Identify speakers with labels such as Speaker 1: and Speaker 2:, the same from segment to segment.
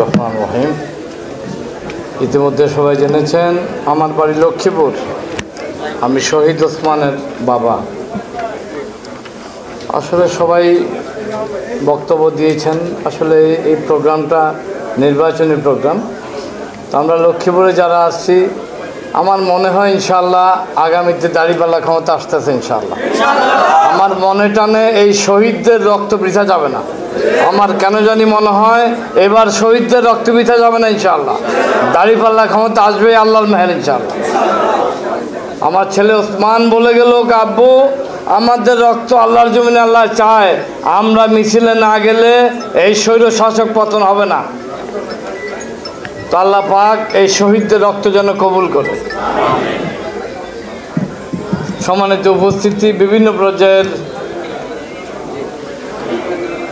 Speaker 1: রহমান রহিম। ইতিমধ্যে সবাই জেনেছেন আমার বাড়ি লক্ষ্মীপুর, আমি শহীদ ওসমানের বাবা। আসলে সবাই বক্তব্য দিয়েছেন। আসলে এই প্রোগ্রামটা নির্বাচনী প্রোগ্রাম, তো আমরা লক্ষ্মীপুরে যারা আসছি আমার মনে হয় ইনশাআল্লাহ আগামীতে দাঁড়িপাল্লা ক্ষমতা আসতেছে ইনশাআল্লাহ। আমার মনে টানে এই শহীদদের রক্ত বৃথা যাবে না। আমার কেন জানি মনে হয় এবার শহীদদের রক্ত বৃথা যাবে না ইনশাআল্লাহ। দাঁড়িপাল্লা ক্ষমতা আসবে আল্লাহর মেহের ইনশাআল্লাহ। আমার ছেলে ওসমান বলে গেল, আব্বু আমাদের রক্ত আল্লাহর জমিনে আল্লাহ চায়, আমরা মিছিলে না গেলে এই স্বৈর শাসক পতন হবে না। তো আল্লাহ পাক এই শহীদদের রক্ত যেন কবুল করে। সম্মানিত উপস্থিতি, বিভিন্ন পর্যায়ের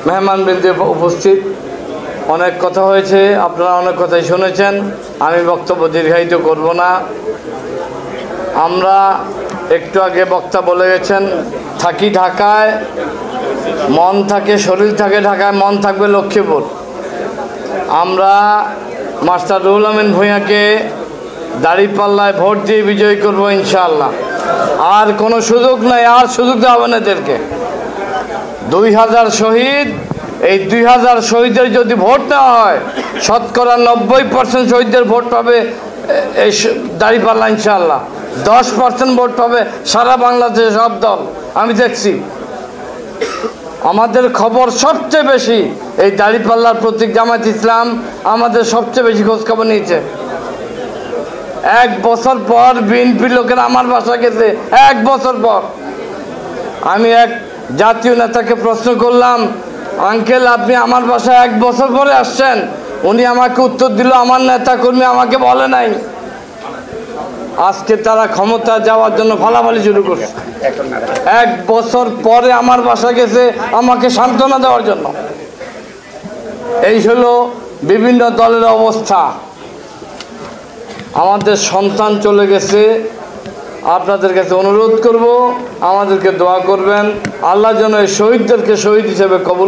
Speaker 1: মেহমানবৃন্দ উপস্থিত, অনেক কথা হয়েছে, আপনারা অনেক কথাই শুনেছেন, আমি বক্তব্য দীর্ঘায়িত করব না। আমরা একটু আগে বক্তা বলে গেছেন, থাকি ঢাকায়, মন থাকে, শরীর থাকে ঢাকায়, মন থাকবে লক্ষ্মীপুর। আমরা মাস্টার রুহুল আমিন ভূঁইয়াকে দাঁড়িপাল্লায় ভোট দিয়ে বিজয়ী করব ইনশাআল্লাহ। আর কোনো সুযোগ নাই, আর সুযোগ দেওয়া হবে না এদেরকে। 2000 শহীদ, এই 2000 শহীদের যদি ভোট নেওয়া হয়, শতকরা 90% শহীদদের ভোট পাবে এই দাঁড়িপাল্লা ইনশাআল্লাহ। 10% ভোট পাবে সারা বাংলাদেশে সব দল। আমি দেখছি আমাদের খবর সবচেয়ে বেশি এই দাঁড়িপাল্লার প্রতীক জামায়াত ইসলাম আমাদের সবচেয়ে বেশি খোঁজখবর নিয়েছে। 1 বছর পর বিএনপির লোকেরা আমার বাসা গেছে, 1 বছর পর। আমি এক জাতীয় নেতাকে প্রশ্ন করলাম, আঙ্কেল আপনি আমার বাসায় 1 বছর পরে আসছেন? উনি আমাকে উত্তর দিল, আমার নেতা কর্মী আমাকে বলে নাই। আজকে তারা ক্ষমতা যাওয়ার জন্য ফালাফালি শুরু করছে। 1 বছর পরে আমার বাসা গেছে আমাকে সান্ত্বনা দেওয়ার জন্য। এই হলো বিভিন্ন দলের অবস্থা। আমাদের সন্তান চলে গেছে, আপনাদের কাছে অনুরোধ করব আমাদেরকে দোয়া করবেন, আল্লাহ যেন এই শহীদদেরকে শহীদ হিসেবে কবুল